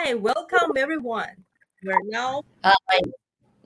Hi, welcome everyone. We're now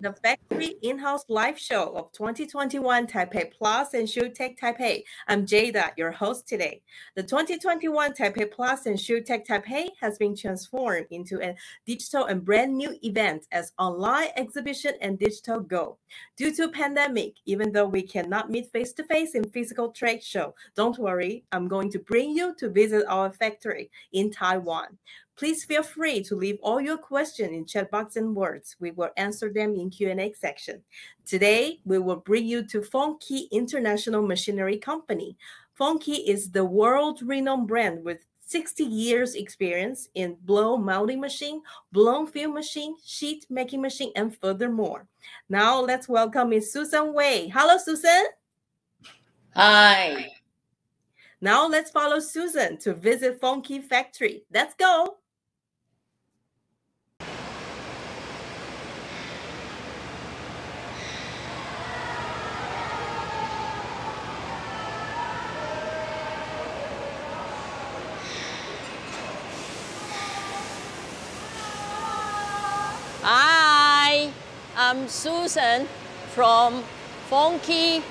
the factory in-house live show of 2021 TaipeiPLAS and ShoeTech Taipei. I'm Jada, your host today. The 2021 TaipeiPLAS and ShoeTech Taipei has been transformed into a digital and brand new event as online exhibition and DigitalGo. Due to pandemic, even though we cannot meet face-to-face in physical trade show, don't worry, I'm going to bring you to visit our factory in Taiwan. Please feel free to leave all your questions in chat box and words. We will answer them in Q&A section. Today, we will bring you to鳳記International Machinery Company.鳳記is the world-renowned brand with 60 years experience in blow molding machine, blown film machine, sheet making machine, and furthermore. Now, let's welcome Ms. Susan Wei. Hello, Susan. Hi. Now, let's follow Susan to visit鳳記factory. Let's go. Hi, I'm Susan from鳳記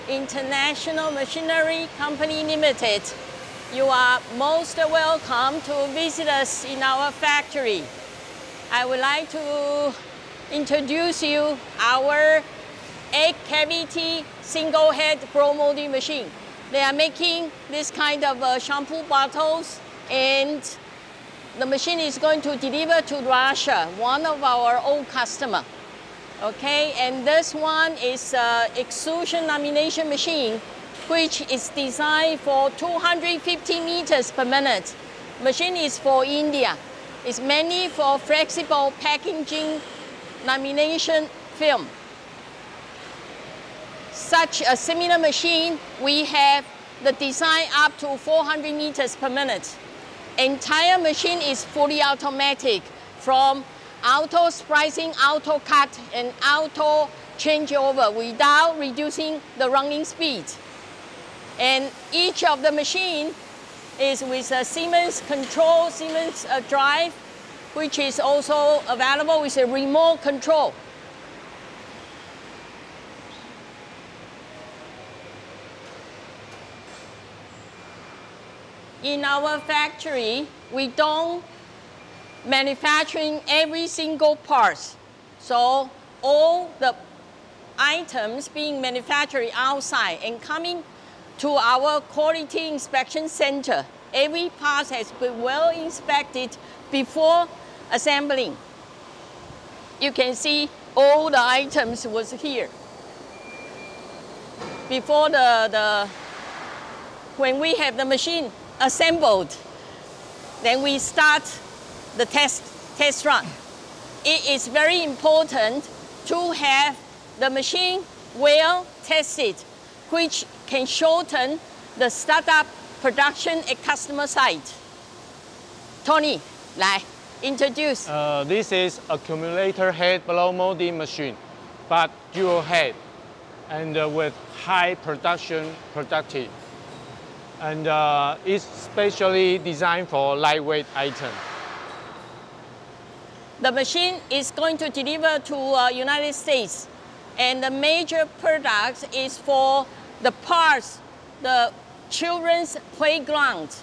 International Machinery Company Limited. You are most welcome to visit us in our factory. I would like to introduce you our 8-cavity single head blow molding machine. They are making this kind of shampoo bottles, and the machine is going to deliver to Russia, one of our old customers. Okay, and this one is an extrusion lamination machine, which is designed for 250 meters per minute. Machine is for India. It's mainly for flexible packaging lamination film. Such a similar machine, we have the design up to 400 meters per minute. Entire machine is fully automatic, from auto splicing, auto cut, and auto changeover without reducing the running speed. And each of the machine is with a Siemens control, Siemens drive, which is also available with a remote control. In our factory, we don't manufacturing every single part. So all the items being manufactured outside and coming to our quality inspection center, every part has been well inspected before assembling. You can see all the items was here. Before when we have the machine assembled, then we start the test run. It is very important to have the machine well tested, which can shorten the startup production at customer site. Tony, 来 introduce. This is accumulator head blow molding machine, but dual head and with high productive. And it's specially designed for lightweight items. The machine is going to deliver to United States, and the major product is for the parts, the children's playground.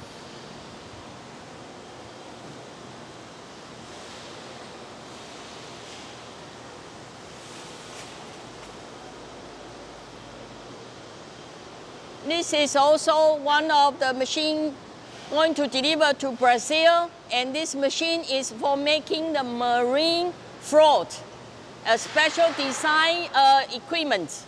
This is also one of the machines going to deliver to Brazil, and this machine is for making the marine float, a special design equipment.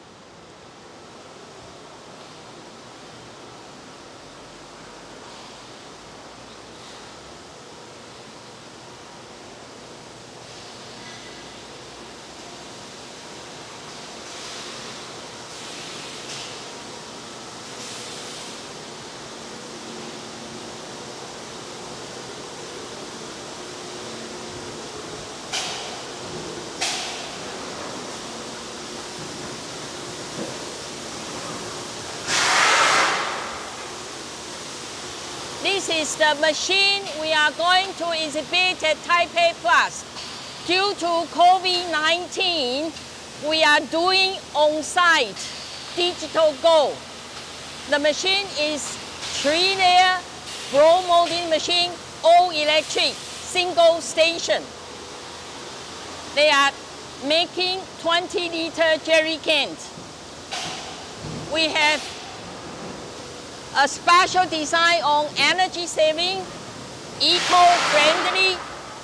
is the machine we are going to exhibit at TaipeiPLAS. Due to COVID-19, we are doing on-site DigitalGo. The machine is 3-layer blow molding machine, all electric, single station. They are making 20-liter jerry cans. We have a special design on energy saving, eco-friendly,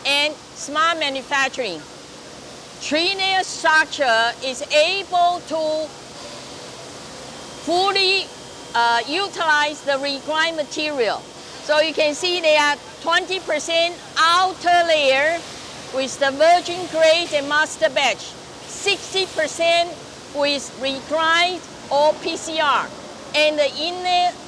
and smart manufacturing. 3-layer structure is able to fully utilize the regrind material. So you can see there are 20% outer layer with the virgin grade and master batch, 60% with regrind or PCR, and the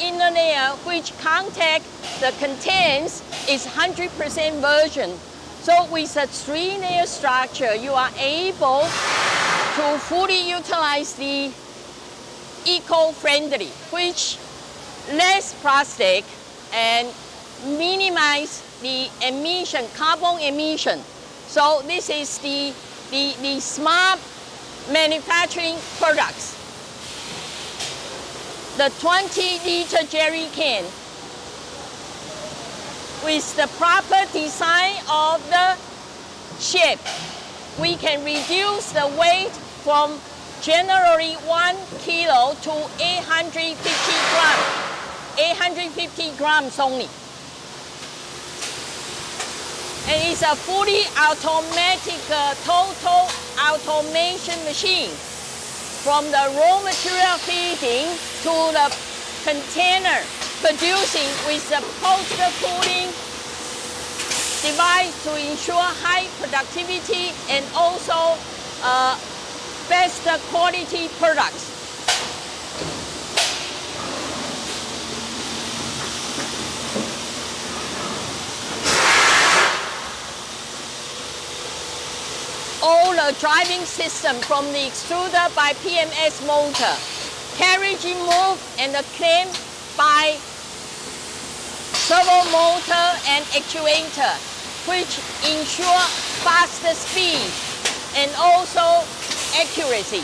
inner layer which contact the contents is 100% virgin. So with a 3-layer structure, you are able to fully utilize the eco-friendly, which less plastic and minimize the emission, carbon emission. So this is the smart manufacturing products. The 20-liter jerry can, with the proper design of the shape, we can reduce the weight from generally 1 kilo to 850 grams. 850 grams only. And it's a fully automatic, total automation machine. From the raw material feeding to the container producing with the post-cooling device to ensure high productivity and also best quality products. All the driving system from the extruder by PMS motor, carriage move and the clamp by servo motor and actuator, which ensure faster speed and also accuracy.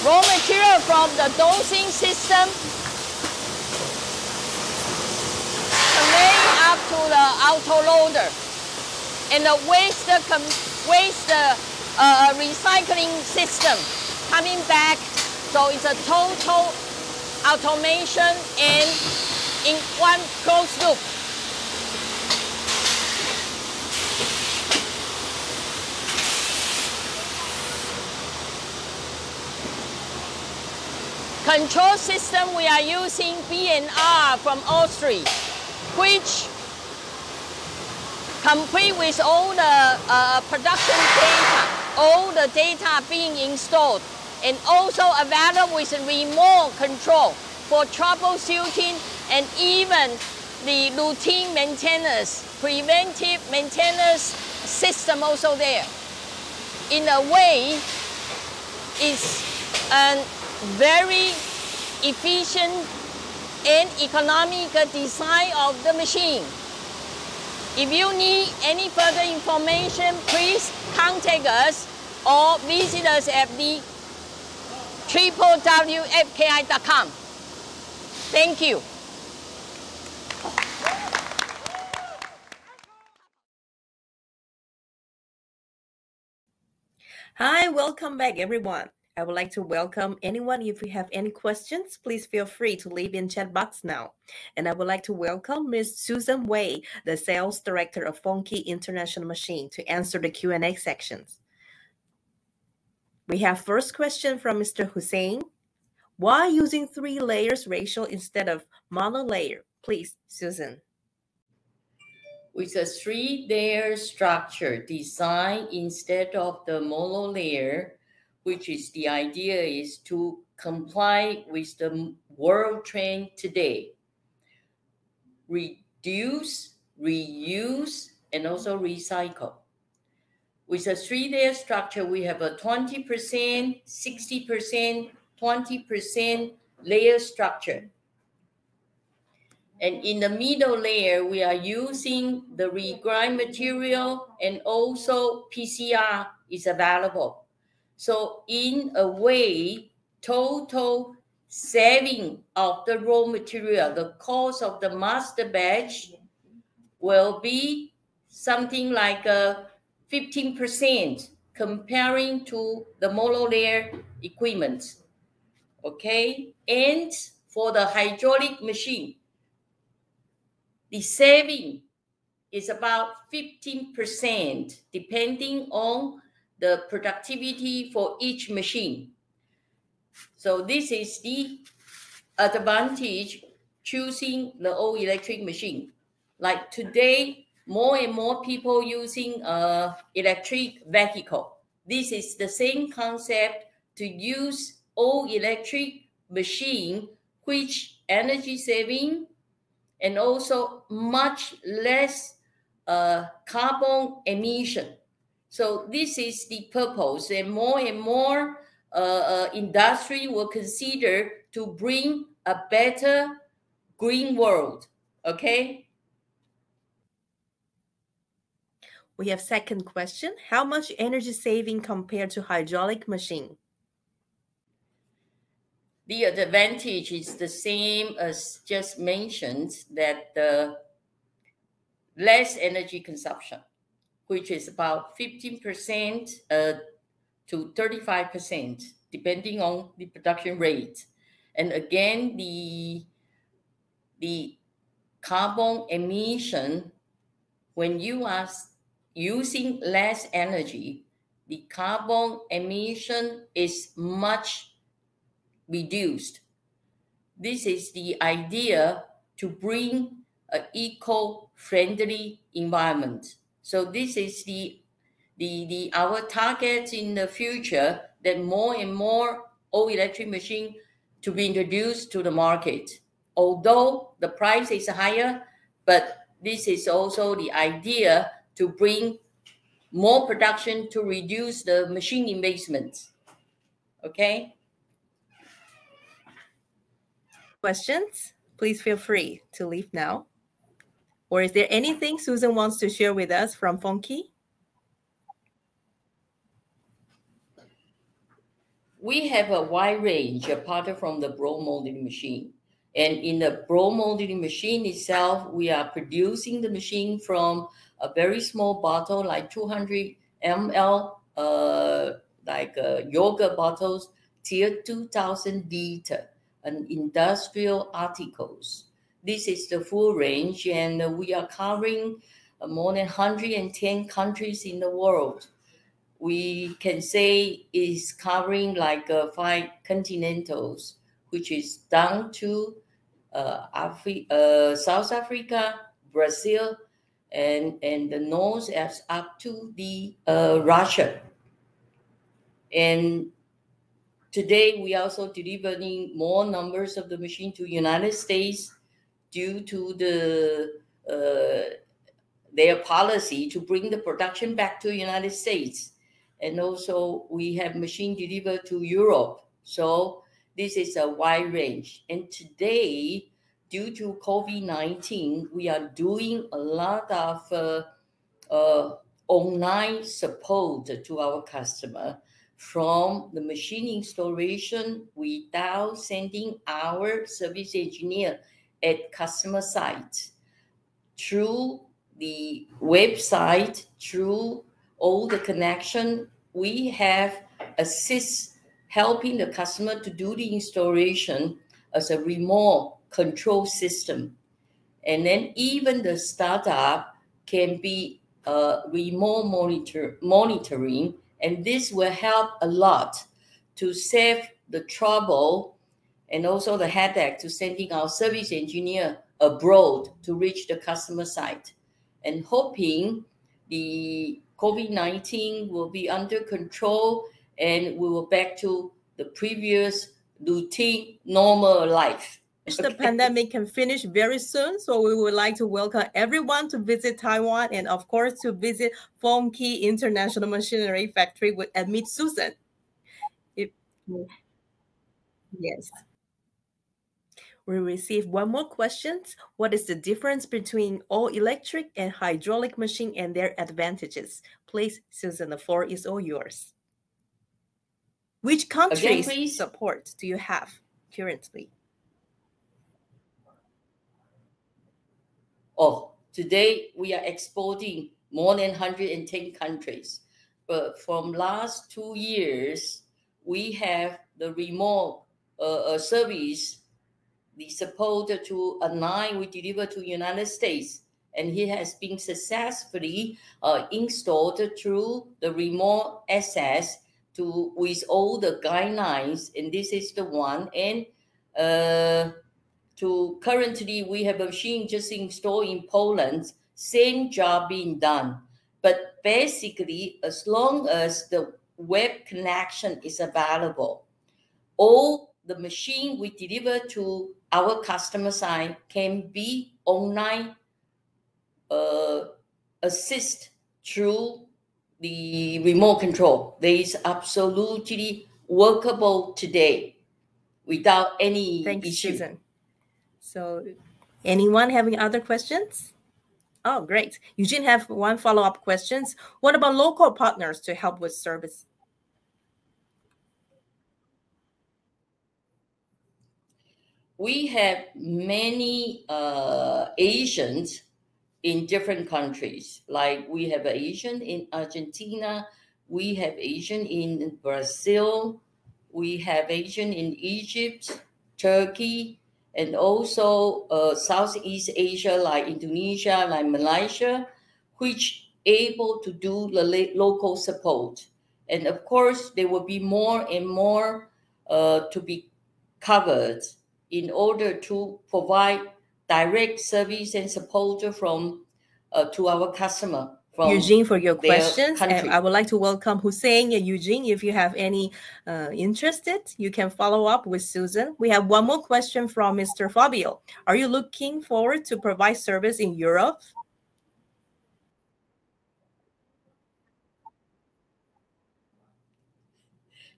Raw material from the dosing system up to the autoloader, and the waste recycling system coming back. So it's a total automation and in one closed loop. Control system, we are using B&R from Austria, which complete with all the production data, all the data being installed, and also available with remote control for troubleshooting and even the routine maintenance, preventive maintenance system also there. In a way, it's a very efficient and economical design of the machine. If you need any further information, please contact us or visit us at the www.fki.com. Thank you. Hi, welcome back, everyone. I would like to welcome anyone. If you have any questions, please feel free to leave in chat box now. And I would like to welcome Ms. Susan Wei, the Sales Director of鳳記International Machine, to answer the Q&A sections. We have first question from Mr. Hussein. Why using 3 layers ratio instead of monolayer? Please, Susan. With a 3-layer structure design instead of the monolayer, which is the idea is to comply with the world trend today. Reduce, reuse, and also recycle. With a 3-layer structure, we have a 20%, 60%, 20% layer structure. And in the middle layer, we are using the regrind material, and also PCR is available. So in a way, total saving of the raw material, the cost of the master batch will be something like 15% comparing to the monolayer equipment. Okay, and for the hydraulic machine, the saving is about 15% depending on the productivity for each machine. So this is the advantage choosing the all-electric machine. Like today, more and more people using electric vehicle. This is the same concept to use all-electric machine, which energy saving and also much less carbon emission. So this is the purpose, and more industry will consider to bring a better green world. Okay. We have second question. How much energy saving compared to hydraulic machine? The advantage is the same as just mentioned, that the less energy consumption, which is about 15% to 35%, depending on the production rate. And again, the carbon emission, when you are using less energy, the carbon emission is much reduced. This is the idea to bring an eco-friendly environment. So this is our target in the future, that more and more all-electric machine to be introduced to the market. Although the price is higher, but this is also the idea to bring more production to reduce the machine investments. Okay? Questions? Please feel free to leave now. Or is there anything Susan wants to share with us from凤記? We have a wide range apart from the blow molding machine. And in the blow molding machine itself, we are producing the machine from a very small bottle, like 200 ml, like yogurt bottles, till 2,000 liter, and industrial articles. This is the full range, and we are covering more than 110 countries in the world. We can say is covering like 5 continentals, which is down to South Africa, Brazil, and the north as up to the Russia. And today we also delivering more numbers of the machine to United States due to their policy to bring the production back to United States. And also we have machine delivered to Europe. So this is a wide range. And today, due to COVID-19, we are doing a lot of online support to our customer, from the machine installation without sending our service engineer at customer site, through the website, through all the connection. We have assist helping the customer to do the installation as a remote control system. And then even the startup can be remote monitoring, and this will help a lot to save the trouble and also the headache to sending our service engineer abroad to reach the customer site. And hoping the COVID-19 will be under control and we will back to the previous routine, normal life. the pandemic can finish very soon. So we would like to welcome everyone to visit Taiwan and, of course, to visit鳳記International Machinery Factory and meet Susan. Yes. We received one more question. What is the difference between all electric and hydraulic machine and their advantages? Please, Susan, the floor is all yours. Which countries support do you have currently? Oh, today we are exporting more than 110 countries. But from last 2 years, we have the remote service, the support to a 9 we deliver to United States. And it has been successfully installed through the remote access with all the guidelines. And this is the one. And currently, we have a machine just installed in Poland, same job being done. But basically, as long as the web connection is available, all the machine we deliver to our customer side can be online assist through the remote control. There is absolutely workable today without any issue. Susan. So anyone having other questions? Oh, great. Eugene have one follow-up question. What about local partners to help with service? We have many Asians in different countries. Like we have an Asian in Argentina, we have Asian in Brazil, we have Asian in Egypt, Turkey, and also Southeast Asia, like Indonesia, like Malaysia, which able to do the local support. And of course, there will be more and more to be covered in order to provide direct service and support from to our customer. Eugene, for your questions. And I would like to welcome Hussein and Eugene. If you have any interested, you can follow up with Susan. We have one more question from Mr. Fabio. Are you looking forward to provide service in Europe?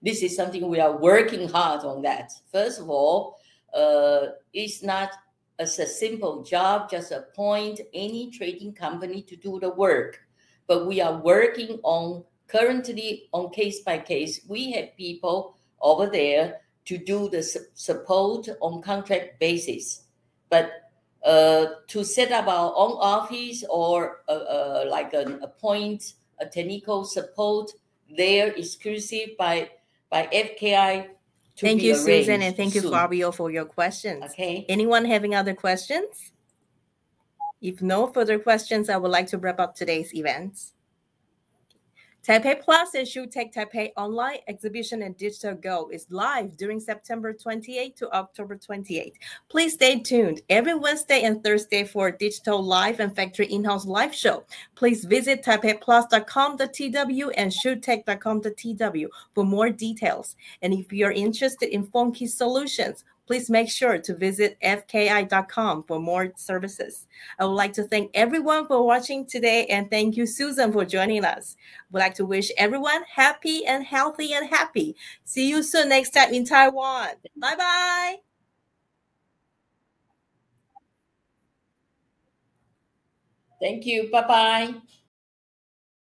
This is something we are working hard on that. First of all, it's not as a simple job, just appoint any trading company to do the work. But we are working on currently on case by case. We have people over there to do the support on contract basis. But to set up our own office or like appoint a technical support there exclusive by FKI. Thank you, Susan, and thank you, Fabio, for your questions. Okay. Anyone having other questions? If no further questions, I would like to wrap up today's events. TaipeiPLAS and ShoeTech Taipei online exhibition and DigitalGo is live during September 28 to October 28. Please stay tuned every Wednesday and Thursday for Digital Live and Factory In-House Live Show. Please visit TaipeiPLAS.com.tw and ShoeTech.com.tw for more details. And if you're interested in鳳記solutions, please make sure to visit FKI.com for more services. I would like to thank everyone for watching today, and thank you, Susan, for joining us. We'd like to wish everyone happy and healthy and happy. See you soon next time in Taiwan. Bye-bye. Thank you. Bye-bye.